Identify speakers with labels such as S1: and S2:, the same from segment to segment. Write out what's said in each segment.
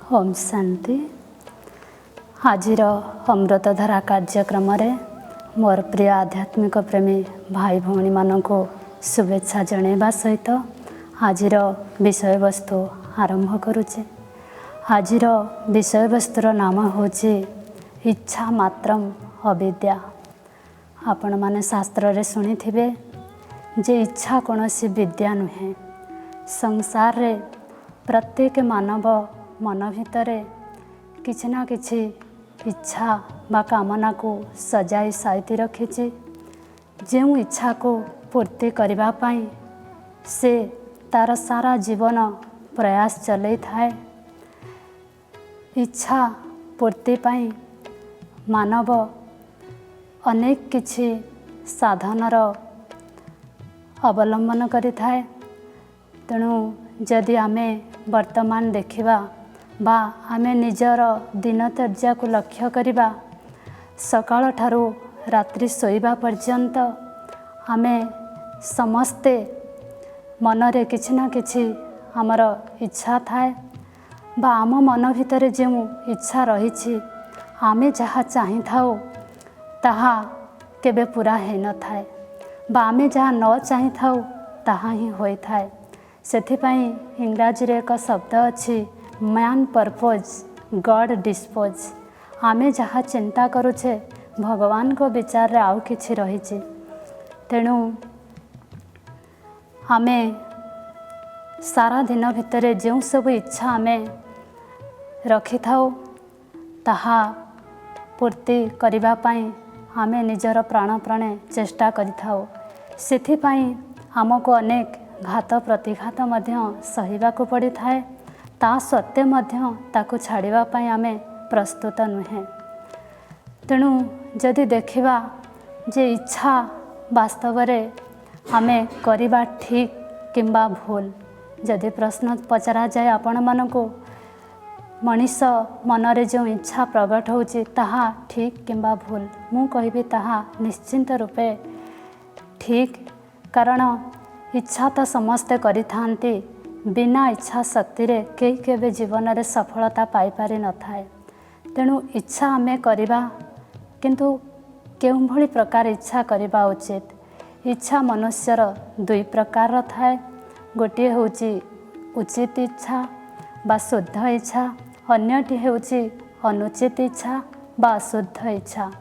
S1: ओम शांति। आज अमृतधारा कार्यक्रम मोर प्रिय आध्यात्मिक प्रेमी भाई भौणी मानक शुभेच्छा जनवा सहित आज विषय वस्तु आरंभ करुचे। आज विषय वस्तुर नाम हूँ इच्छा मात्रम अविद्या। आपण माने शास्त्र रे शुणी थिबे जे इच्छा कौन सी विद्या नुहे। संसार रे प्रत्येक मानव मन भितर किछि ना किछि इच्छा बा कामना को सजाई साइती रखिछि। जो इच्छा को पूर्ति करबा पाई से तार सारा जीवन प्रयास चलै थाए। इच्छा पूर्ति पाई मानव अनेक किछि साधनर अवलंबन करि थाए। तेणु जदि आमे वर्तमान देखिबा बा आमे निजर दिनचर्या को लक्ष्य करिबा, सकाळ ठारू रात्रि सोइबा पर्यंत आमे समस्ते मनरे किछि ना किछि हमर इच्छा थाए बा आम मन भितर जो इच्छा रही आमे जहाँ चाहि थाउ ताहा केबे पूरा है न थाए बा आमे जहाँ न चाहि थाउ ताहा ही होई थाए। सेथिपाई इंग्राजी रे एक शब्द अछि मैन पर्पज गॉड डिस्पोज। आमे जहाँ चिंता करुछे भगवान को विचार रे आउ किछि रहिछि। तेणु आमे सारा दिन भितर जो सब इच्छा आमे रखि थाउ ताहा पूर्ति करिबा पाई आमे निजर प्राण प्राणे चेष्टा करि थाउ। सेथिपाई हमको अनेक घात प्रतिघात मध्य सहिबाकु पड़ी थाए। ता सत्वे मध्य ताकु छाड़िबा पाई आमे प्रस्तुत नुहे। तेणु जदि देखिबा जे इच्छा वास्तव रे आमे करिबा ठीक किंबा भूल, जदि प्रश्न पचरा जाए आपण मानको मनीष मनरे जो इच्छा प्रकट होउची ताहा ठीक किंबा भूल, मु कहिबी ताहा निश्चिंत रूपे ठीक। कारण इच्छा तो समस्ते करि थांती, बिना इच्छा शक्ति रे केही केबे जीवन रे सफलता पाई पारि न थाए। तेणु इच्छा आमे करिबा, किंतु केउं भली प्रकार इच्छा करिबा उचित। इच्छा मनुष्यर दुई प्रकार थाए। गोटे होउची उचित इच्छा बा शुद्ध इच्छा, अन्यटी होउची अनुचित इच्छा बा अशुद्ध इच्छा।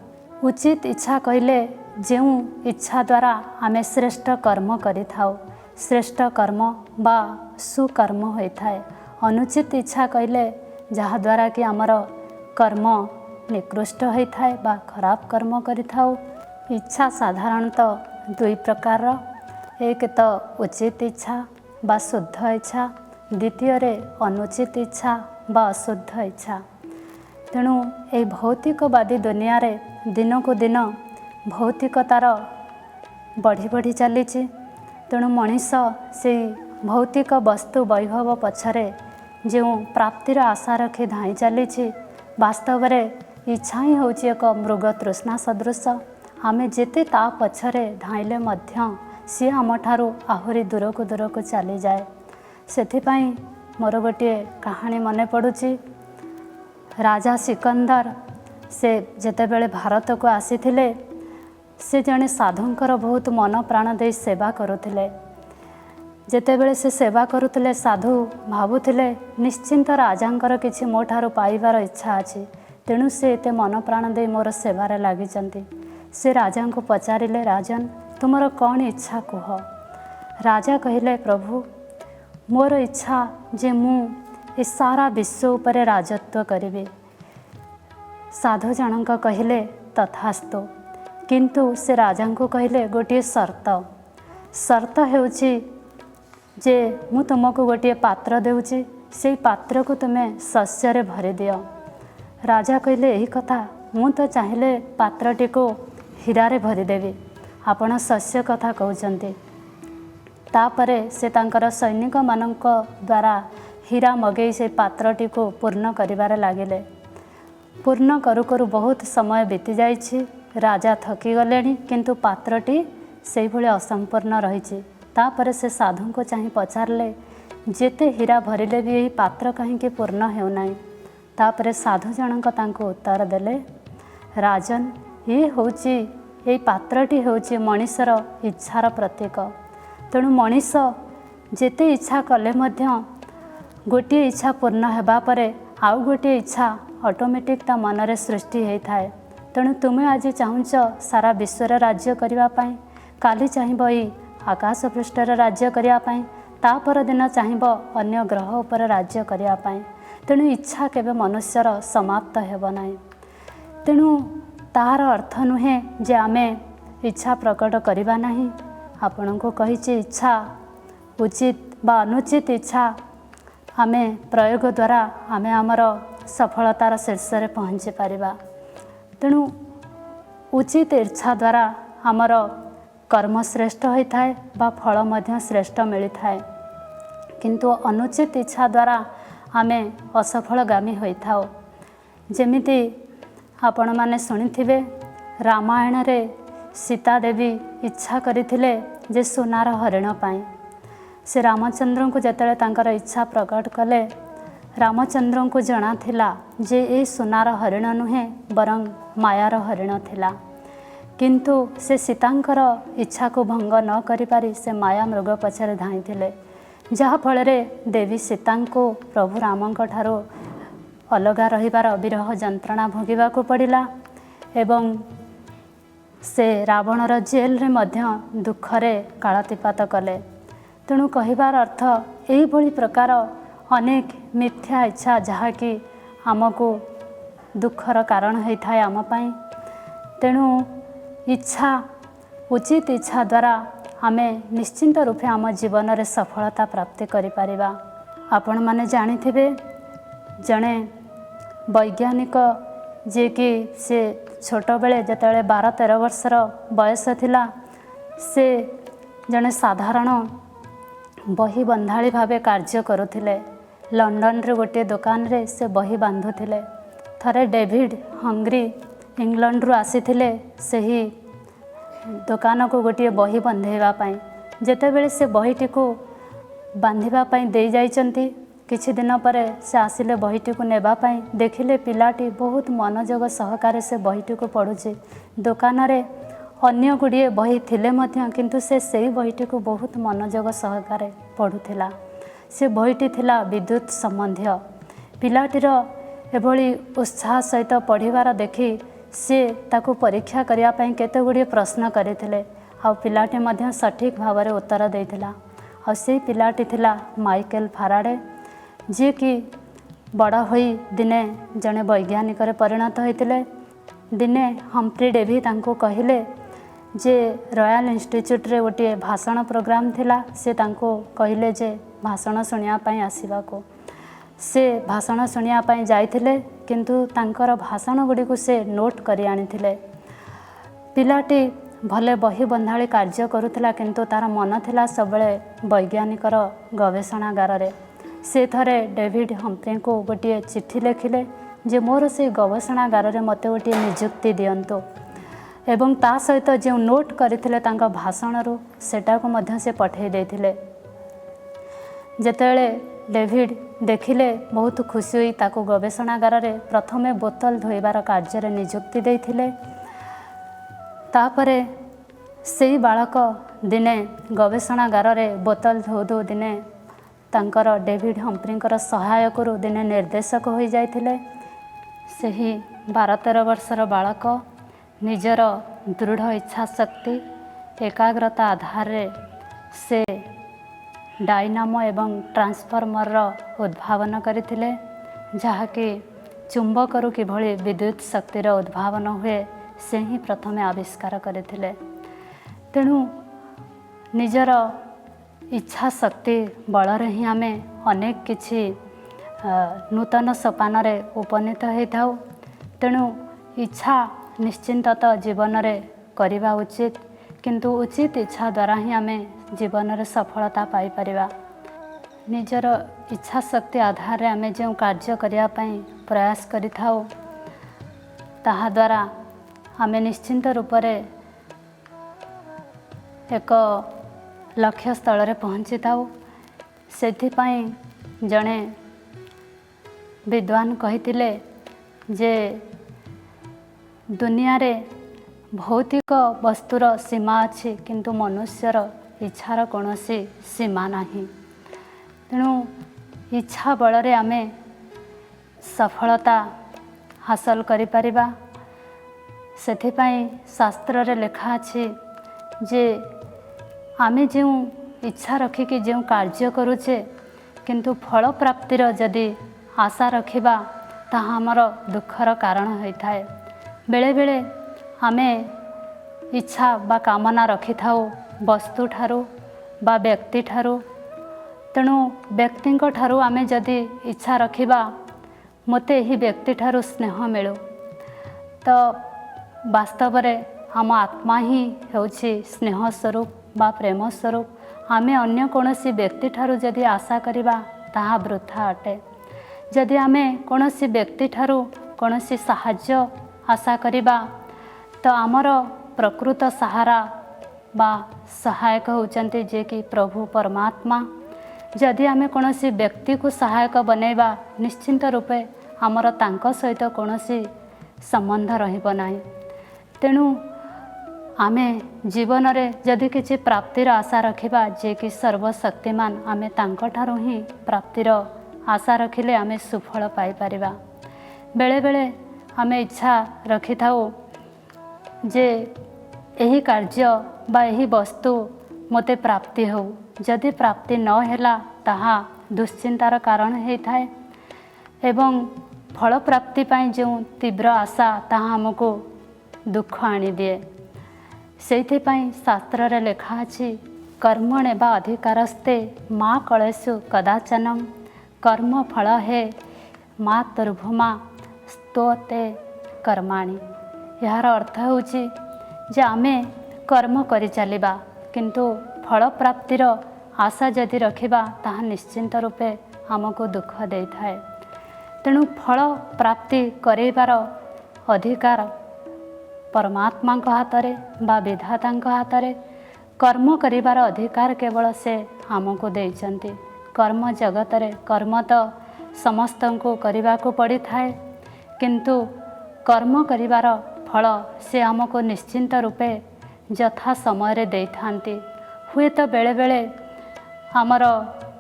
S1: उचित इच्छा कहले जो इच्छा द्वारा आमे श्रेष्ठ कर्म करि थाउ, श्रेष्ठ कर्म बा सुकर्म होई थाए। अनुचित इच्छा कहले जहा द्वारा कि आमर कर्म निकृष्ट होई थाए बा खराब कर्म करि थाउ। इच्छा साधारणतः दुई प्रकार, एक तो उचित इच्छा बा शुद्ध इच्छा, द्वितीय रे अनुचित इच्छा बा अशुद्ध इच्छा। तेणु ए भौतिकवादी दुनिया रे दिन को दिन भौतिकतार बढ़ी बढ़ी चली। तेणु मनीष से भौतिक वस्तु वैभव पछरे जो प्राप्तिर आशा रखी धाई चली, वास्तव रे इच्छा ही होची एक मृग तृष्णा सदृश। आमे जेते ता पछरे धाइले मध्य सी आम ठारू आहुरी दूर को चली जाए। सेथिपाई मोर गोटे कहानी मने पड़ुची। राजा सिकंदर से जेतेबेले भारत को आसीथिले, से जने साधुंकर बहुत मन प्राण दे सेवा करुथिले। जेतेबेले से सेवा करुथिले साधु भाबुथिले निश्चिंत राजांकर किछि मो ठारू पाइबार इच्छा अछि, तेणु से एते मन प्राण दे मोर सेवारे लागिचंती। से राजा को पचारिले, राजन तुमर कौन इच्छा कुह। राजा कहिले, प्रभु मोर इच्छा जे मु ए सारा विश्व उपरे राजत्व करिबे। साधु जनक कहिले, तथास्तु। किंतु से राजा को कहिले गोटे शर्त हेउची जे मु तुमको गोटे पात्र देउची, से पात्र को तुम्हें शस्य रे भरी दियो। राजा कहिले, यही कथा, मु तो चाहिले पात्रटी को हीरा रे भरी देवी, आपण शस्य कथा कहउचंती। तापरे से तांकर सैनिक मानक द्वारा हीरा मगेई से पात्रटी को पूर्ण करिबारे लागिले। पूर्ण करू करू बहुत समय बीती जाइछि। राजा थकी गलेनी, किंतु पात्रटी से भले असंपूर्ण रही। तापरे से साधु को चाहि पचारले, जेते हीरा भरिले भी यही पात्र कहीं पूर्ण हेउनाई। तापर साधु जनक तांको उत्तर देले, राजन ये होची ये पात्रटी होची मनीषर इच्छार प्रतीक। तेणु मनीष जेते इच्छा कले मध्य गोटे इच्छा पूर्ण हेबा परे आउ गोटे इच्छा ऑटोमेटिक ता मनरे सृष्टि होता है। तेणु तुम्हें आज चाहूच सारा विश्वर राज्य करने, काली चाहब ये आकाश पृष्ठर राज्य करने, तापर दिन चाहब अन्य ग्रह उपर राज्य करने। तेणु इच्छा केवे मनुष्यर समाप्त हेबना। तेणु तार अर्थ नुहे जे आमे इच्छा प्रकट करवा नहीं। आपण को कही इच्छा उचित बा अनुचित इच्छा आमे प्रयोग द्वारा आमे आमर सफलतार शीर्ष रे पहुँची पारिबा। तेणु उचित इच्छा द्वारा आमर कर्म श्रेष्ठ होता है बा फल मध्य श्रेष्ठ मिलता है, किंतु अनुचित इच्छा द्वारा आमे असफलगामी होता। जेमिति आपण माने सुनिथिबे रामायण रे सीता देवी इच्छा करथिले जे सोनार हरिण पाई। से रामचंद्र को जेतेले तांकर इच्छा प्रकट कले, रामचंद्र को जଣା थिला जे ए सोनार हरिण नुहे बरं मायार हरिण थिला, किंतु से सीतांकर इच्छा को भंग न करि पारि से माया मृग पछरे धाई थिले, जहा फल रे देवी सीता को प्रभु रामंक ठारो अलगा रहिबार विरह जंत्रणा भोगिबा को पड़िला एवं से रावणर जेल रे मध्य दुखरे कालातिपात कले। तेणु कहिबार अर्थ एही भली प्रकार अनेक मिथ्या इच्छा जहाँकि आमको दुखर कारण होता है आम पाई। तेणु इच्छा उचित इच्छा द्वारा आमे निश्चिंत रूपे आम जीवन में सफलता प्राप्ति करिपारिबा। आपण माने जानिथिबे जणे वैज्ञानिक जे कि से छोट बेले जेतेबेले 12-13 वर्षर बयस थिला, से जणे साधारण बही बंधाड़ी भावे कार्य करुथिले। लंडन रे गोटे दुकान रे से बही बांधुथिले। थरे डेविड हंग्री इंग्लैंड रु आसीथिले सही दुकान को गोटे बही बंधेवा पाई। जेतेबेले से बहीटी को बांधिबा पाई दे जाइचंती, किछि दिन पर से आसिले बहीटी को नेबा पाई, देखिले पिलाटी बहुत मनोयोग सहकारे से बहीटी को पढ़ुचे। दुकान रे अन्य गुड़िए बही थिले मध्य किंतु से सही बहीटी को बहुत मनोयोग सहकारे पढ़ुथिला। से बहीटी थिला विद्युत संबंधी। पिलाटीर एभली उत्साह सहित पढ़िबार देखि से ताकू परीक्षा करिया पई केते गुड़िए प्रश्न करथिले, आ पिलाटी मध्य सठिक भाव में उत्तर देथिला। आ से पिलाटी थिला माइकेल फाराडे, जे कि बड़ होई दिने जने वैज्ञानिक परिणत होइतिले। दिने हम्फ्री डेवी तांको कहिले जे रॉयल इंस्टीट्यूट रे गोटे भाषण प्रोग्राम थिला, से तांको कहिले जे भाषण सुनिया पाई आसीबा को। से भाषण सुनिया पाई जाइथिले, किंतु तांकर भाषण गुडी को से नोट करी आनिथिले। पिलाटी भले बही बंधाड़ी कार्य करुथिला, किंतु तार मन थिला सबले वैज्ञानिकर गवेषणागार रे। से थरे डेविड हम्फ्री को गोटे चिट्ठी लिखिले जे मोर से गवेषणागार रे मते गोटे नियुक्ति दियंतो, एवं ता सहित जो नोट करथिले तांका भाषण रो सेटा को मध्य से पठेई देथिले। जेतेले डेविड देखिले बहुत खुशी होई ताको गवेषणागार रे प्रथमे बोतल धोइबार कार्य रे नियुक्ति देथिले। तापरे सेई बालक दिने गवेषणागार रे बोतल धो धो दिने तांकर डेविड हम्फ्रींकर सहायक रु दिने निर्देशक हो जाइथिले। सेही 12-13 वर्षर बालक निजर दृढ़ इच्छा शक्ति एकाग्रता आधार रे से डायनामो एवं ट्रांसफॉर्मर उद्भावन करथिले, जहाँकि चुंबक रु किभली विद्युत शक्तिर उद्भावन हुए से ही प्रथमे आविष्कार करथिले। तेणु निजर इच्छा शक्ति बल रे ही आमे अनेक किछि नूतन सोपान रे उपनीत होता। तेणु इच्छा निश्चिंतत जीवन रे करिबा उचित, किंतु उचित इच्छा द्वारा ही आमे जीवन रे सफलता पाई परिबा। निजर इच्छा शक्ति आधार रे आमे जो कार्य करिया पई प्रयास करिथाउ, ताहा द्वारा आमे निश्चिंत रूप रे एक लक्ष्य स्थल रे पहुँची थाउ। सेथिपाई जणे विद्वान कहिथिले जे दुनिया रे भौतिक वस्तुर सीमा अच्छी किंतु मनुष्यर इच्छार कौनसी सीमा नहीं। तेणु इच्छा बल आमे सफलता हासिल करिपरिबा। सेथिपाई शास्त्र रे लेखा अछि जे आमे जो इच्छा रखिकी जो कार्य करुचे किंतु फल प्राप्तिर जदि आशा रखिबा ताहा हमर दुखर कारण होता है। बेले बेले आमे इच्छा बा कामना रखि थाउ वस्तु ठारू बा व्यक्ति ठारू। तेणु व्यक्ति ठारू आमे जदि इच्छा रखिबा मते ही व्यक्ति ठारू स्नेह मिलू तो वास्तव रे आम आत्मा ही होछि स्नेह स्वरूप बा प्रेम स्वरूप। आमे अन्य कोनोसी व्यक्ति ठारू जदि आशा करिबा ताहा वृथा अटे। जदि आमे कोनोसी व्यक्ति ठारू कोनोसी साहाय्य आशा करिबा तो आमर प्रकृत सहारा बा सहायक होचंती जे कि प्रभु परमात्मा। जदि आमे कोनोसी व्यक्ति को सहायक बनेबा निश्चिंत रूपे आमर तांको सहित कोनोसी संबंध रहिबो नाही। तेणु आमे जीवन रे जदि किछि प्राप्तिर आशा रखिबा जे कि सर्वशक्तिमान आमे तांको ठारू ही प्राप्तिर आशा रखिले आमे सुफल पाई परिबा। बेले बेले आमे इच्छा रखि थाउ जे एही कार्य बा एही वस्तु मते प्राप्ति हो। जदि प्राप्ति न हैला ताहा दुश्चिंतार कारण होता एवं फल प्राप्ति पाई जो तीव्र आशा ताहा हमको दुख आनी दिए। सेइथिपाई शास्त्र रे लेखा अछि कर्मणे बा अधिकारस्ते माँ कलेषु कदाचनम कर्म फल है माँ तुर्भुमा स्तोते कर्माणि। यार अर्थ होछि जे आमे कर्म करि चलिबा किंतु फल प्राप्तिर आशा जदि रखिबा ताहा निश्चिंत रूपे हमको दुख देइथाए। तेणु फल प्राप्ति करेबार अधिकार परमात्मा हाथ में बा विधाता हाथ में। कर्म करिबार अधिकार केवल से हमको देइचंती। कर्म जगत रे कर्म तो समस्त को करने को पड़ी थाए किंतु कर्म करिबार फल से हमको निश्चिंत रूपे यथा समय रे देई थांती। हुए तो बेले बेले आमर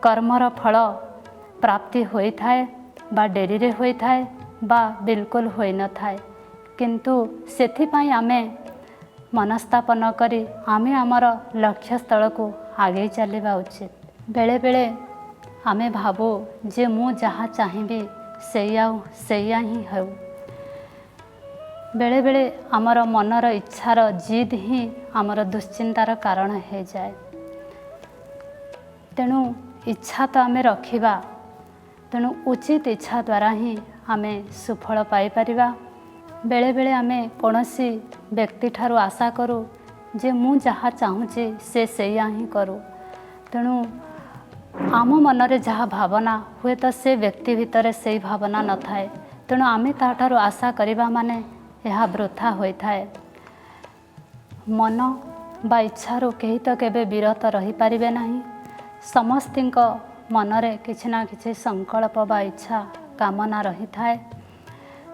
S1: कर्मर फल प्राप्ति होई थाए बा डेरी रे होई थाए बा बिल्कुल होई न थाए किंतु सेथिपाई आमे मनस्तापन करी आमे आमर लक्ष्य स्थल को आगे चलवा उचित। बेले बेले आमे भाबो जे मु जहाँ चाहिए सैया ही हो। बेले बेले आमर मनर इच्छार जिद ही आमर दुश्चिंतार कारण हो जाए। तेणु इच्छा तो आमे रखिबा तेणु उचित इच्छा द्वारा ही आमे सुफल पाई परिबा। बेले बेले आमे कौनसी व्यक्ति ठारू आशा करूँ जे मु जहाँ चाहूँचे से सैया ही करूँ। तेणु आम मनरे जहाँ भावना हुए तो से व्यक्ति भितर से भावना न थाए। तेणु आमे ताठारू आशा करिबा माने यह वृथा होता है। मन बा इच्छारू कहीं तो केबे विरत रही पारिबे नहीं। समस्तिंक मनरे किछि ना किछि संकल्प बा इच्छा कामना रही थाए।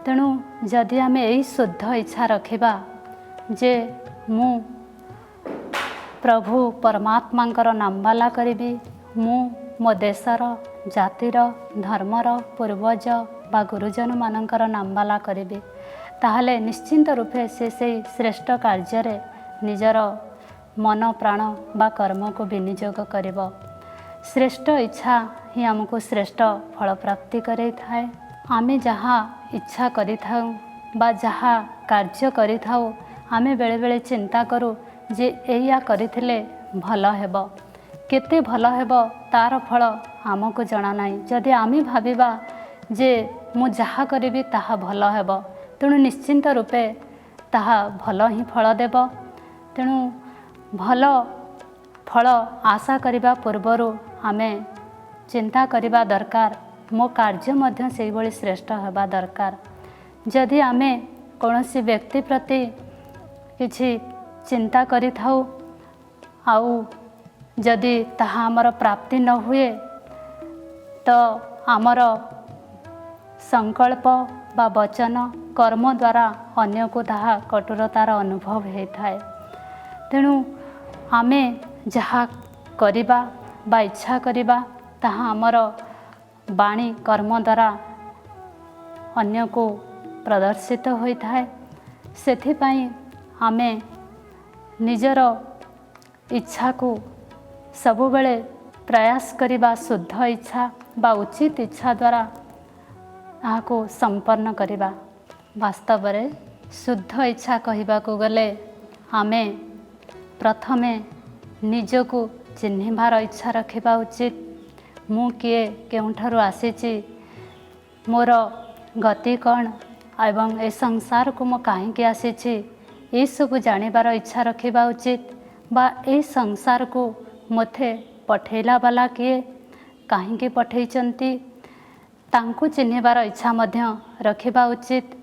S1: तेणु जदि आमे यही शुद्ध इच्छा रखिबा जे मु प्रभु परमात्मांकर नामबाला करिबी, मु मो देशर जातिर धर्मर पूर्वज बा गुरुजन मानकर नामबाला करिबी, ताहले निश्चिंत रूपे से श्रेष्ठ कार्य रे निजर मन प्राण बा कर्म को विनियोग करिब। श्रेष्ठ इच्छा ही हमको श्रेष्ठ फल प्राप्ति करे थाए। आमे जहाँ इच्छा करि थाउ बा जहाँ कार्य करि थाउ आमे बेले बेले चिंता करूँ जे एया करिथिले भल हेबो, केते भल हेबो तार फल हमको जना नाही। जदि आमे भाबिबा जे मु जहाँ करिबी ताहा भल हेबो तेणु निश्चिंत रूपे ताहा भल ही फल देब। तेणु भल फल आशा करिबा पूर्वरु आमे चिंता करिबा दरकार, मो कार्य मध्य सेही भली श्रेष्ठ हेबा दरकार। जदि आमे कौनसी व्यक्ति प्रति किछि चिंता करि थाउ आउ जदि ताहा आमर प्राप्ति न हुए तो आमर संकल्प बा वचन कर्म द्वारा अन्य को ताहा कठोरतार अनुभव होता है। तेणु आमे जहाँ करिबा बा इच्छा करिबा ताहा हमर बाणी कर्म द्वारा अन्य को प्रदर्शित होता है। सेथिपाई आमे निजर इच्छा को सबुबले प्रयास करिबा शुद्ध इच्छा बा उचित इच्छा द्वारा को संपन्न करिबा। वास्तव में शुद्ध इच्छा कहबाकू गले आमे प्रथमे निजको चिन्हिबार इच्छा रखिबा उचित। मु किए केउठारु आसीची, मोर गति कौन एवं ए संसार को मु कहीं आसीची ये सब जानिबार इच्छा रखिबा उचित। बा ए संसार को मथे पठेला वाला किए, कहीं पठेइचंती तांको चिन्हिबार इच्छा मध्य रखिबा उचित।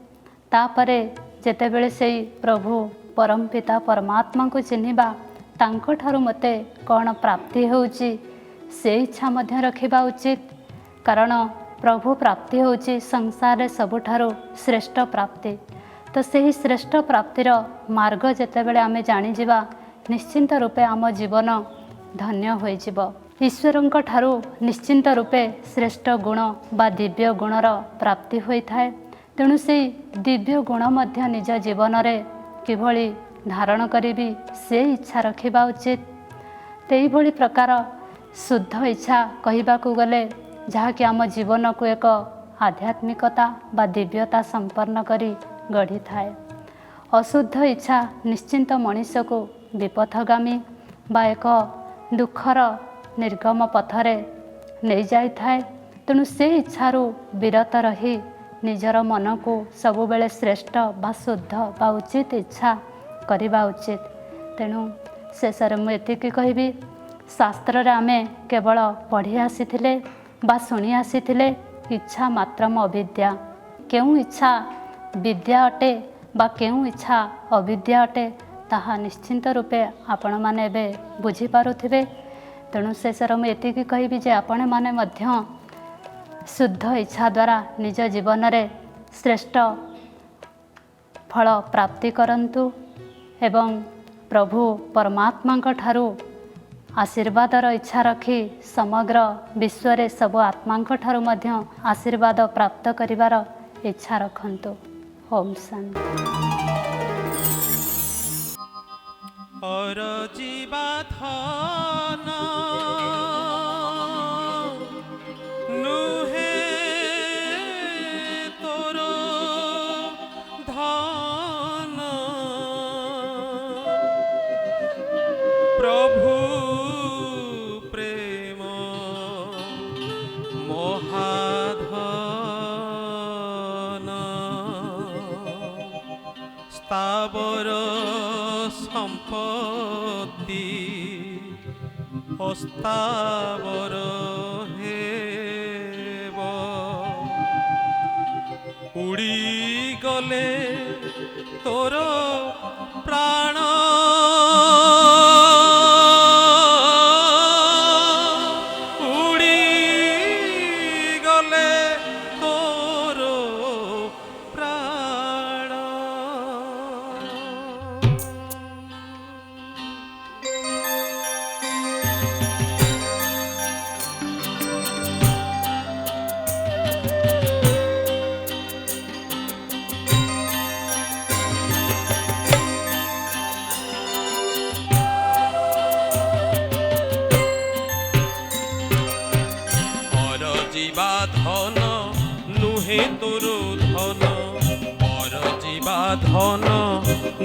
S1: तापरे जेतेबेले से प्रभु परम पिता परमात्मा को चिन्हिबा तांको ठारू मते कौन प्राप्ति होउची से इच्छा मध्य रखिबा उचित। कारण प्रभु प्राप्ति होउची संसार रे सबुठारू श्रेष्ठ प्राप्ति। तो सही श्रेष्ठ प्राप्तिर मार्ग जेतेबेले आमे जानि जिबा निश्चिंत रूपे आम जीवन धन्य होई जिवो। ईश्वरंक ठारू निश्चिंत रूपे श्रेष्ठ गुण बा दिव्य गुणर प्राप्ति होता है। तेणु से दिव्य गुण मध्य निज जीवन रे किभली धारण करी से इच्छा रखिबा उचित। तेई भली प्रकार शुद्ध इच्छा कहबाकू गले जहाँकि आम जीवन को एक आध्यात्मिकता बा दिव्यता संपन्न करी गढ़ी थाए। अशुद्ध इच्छा निश्चिंत मनुष्य को विपथगामी बा एक दुखर निर्गम पथरे नहीं जाई थाए। तेणु से इच्छारू विरत रही निजर मन को सबुबले श्रेष्ठ बा शुद्ध बा उचित इच्छा करवा उचित। तेणु शेषर मुझे कहबी शास्त्र रे आमे केवल पढ़ी आसीथिले बा शुणी आसीथिले इच्छा मात्रम अविद्या। केउं इच्छा विद्या अटे बा केउं इच्छा अविद्या अटे ताहा निश्चिंत रूपे आपण माने एबे बुझी पारुथिबे। तेणु शेषर मुझे कहबी जे आपण माने मध्य शुद्ध इच्छा द्वारा निज जीवन रे श्रेष्ठ फल प्राप्ति करंतु एवं प्रभु परमात्मा ठारू आशीर्वादर इच्छा रखी समग्र विश्व रे सब आत्मा ठारू मध्य आशीर्वाद प्राप्त करिवार इच्छा रखंतु। ओम शांति।
S2: और जीवाधन नुहे तोर धन प्रभु प्रेम महाधन स्थावर संपत्ति अस्तावर हेब उड़ी गले तोर प्राण उड़ी गले तोर प्राण धन नुहे तोर धन पर जीवा धन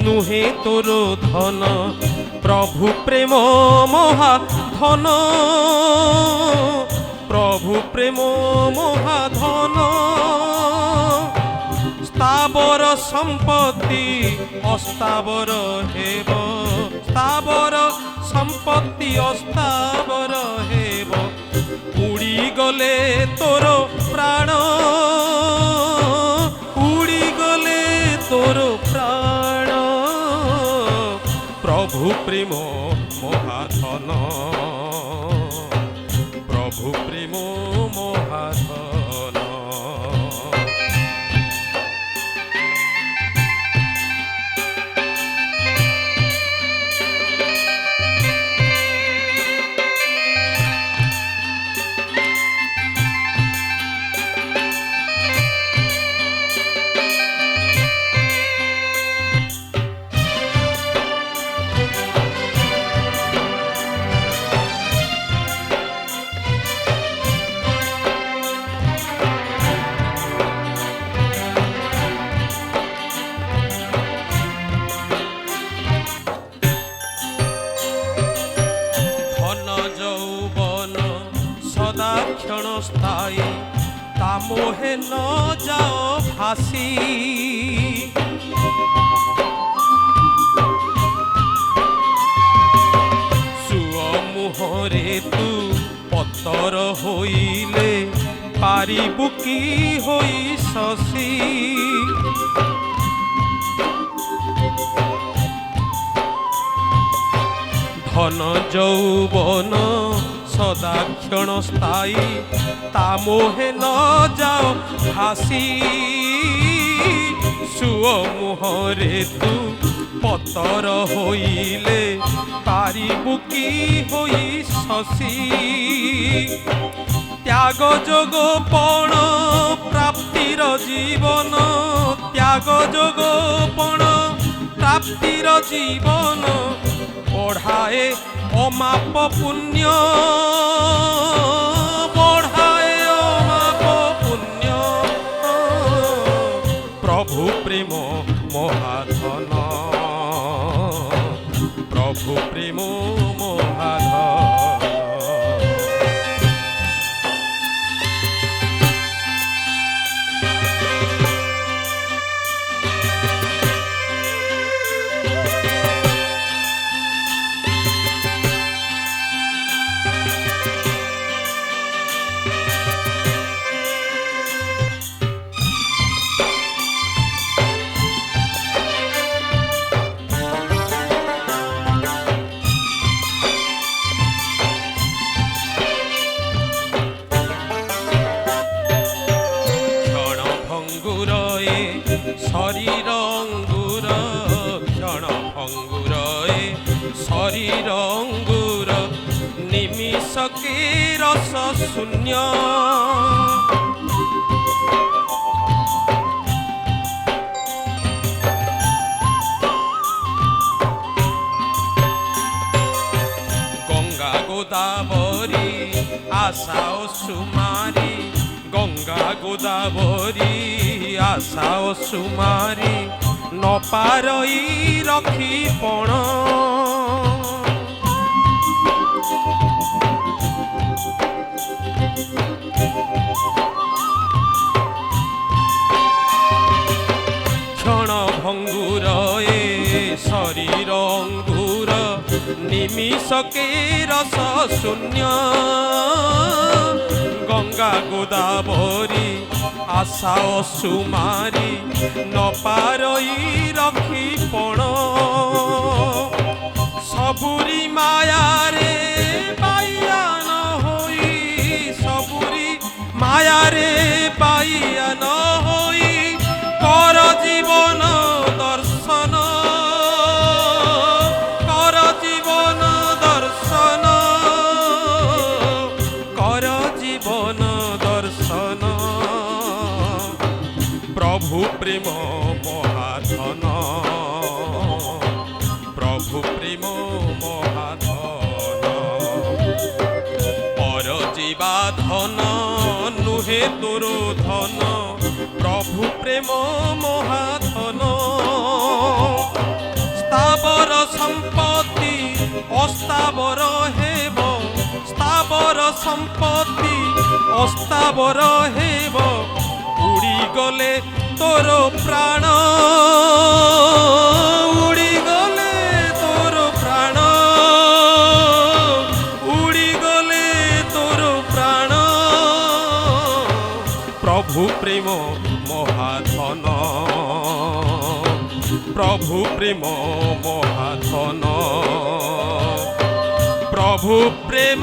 S2: नुहे तोर धन प्रभु प्रेम महाधन प्रभु प्रेम महाधन स्थावर संपत्ति अस्तावर हेब स्थावर संपत्ति अस्तावर हेब उड़ी गले तोर प्राण उड़ी गले तोर प्राण प्रभु प्रेम महाधन प्रभु प्रेम महाधन মোহে ন যাও ভাসি। সুଅ মুহଁରେ তু পতর হইলে পারিবু কি হই শশী। ধন যৌবন সদা ক্ষণস্থায়ী, তা মোহে ন যাও ভাসি। সুଅ মুহଁରେ তু পতর হইলে পারিবু কি হই শশী। ত্যাগ যোগ পণ প্রাপ্তির জীবন, ত্যাগ যোগ পণ প্রাপ্তির জীবন, বঢ়ায়ে অমাপ পুণ্য, বঢ়ায়ে অমাপ পুণ্য। প্রভু প্রেম মহাধন, প্রভু প্রেম মহাধন। শরীর অঙ্গুর, ক্ষণ ভঙ্গুর শরীর অঙ্গুর, নিমিষকে রস শূন্য। গঙ্গা গোদাবরী আশা ও সুমারি, গঙ্গা গোদাবরী আশা ও সুমারি, নপারই রখি পণ। ক্ষণ ভঙ্গুর শরীর অঙ্গুর, নিমিষকে রস শূন্য। গঙ্গা গোদাবরী আশা ও সুমারি, নপারই রখি পণ। সবুরি মায়ারে বাইয়ান হই, সবুরি মায়ারে বাইয়ান হই, কর জীবন দর্শন, কর জীবন দর্শন, কর জীবন দর্শন। প্রভু প্রেম মহাধন, প্রভু প্রেম মহাধন। পর জীবা ধন নুহে তোর ধন, প্রভু প্রেম মহাধন। স্থাবর সম্পত্তি অস্থাবর হেব, স্থাবর সম্পত্তি অস্থাবর হেব, উড়ি গলে তোর প্রাণ, উড়ি গলে তোর প্রাণ, উড়ি গলে তোর প্রাণ। প্রভু প্রেম মহাধন, প্রভু প্রেম মহাধন, প্রভু প্রেম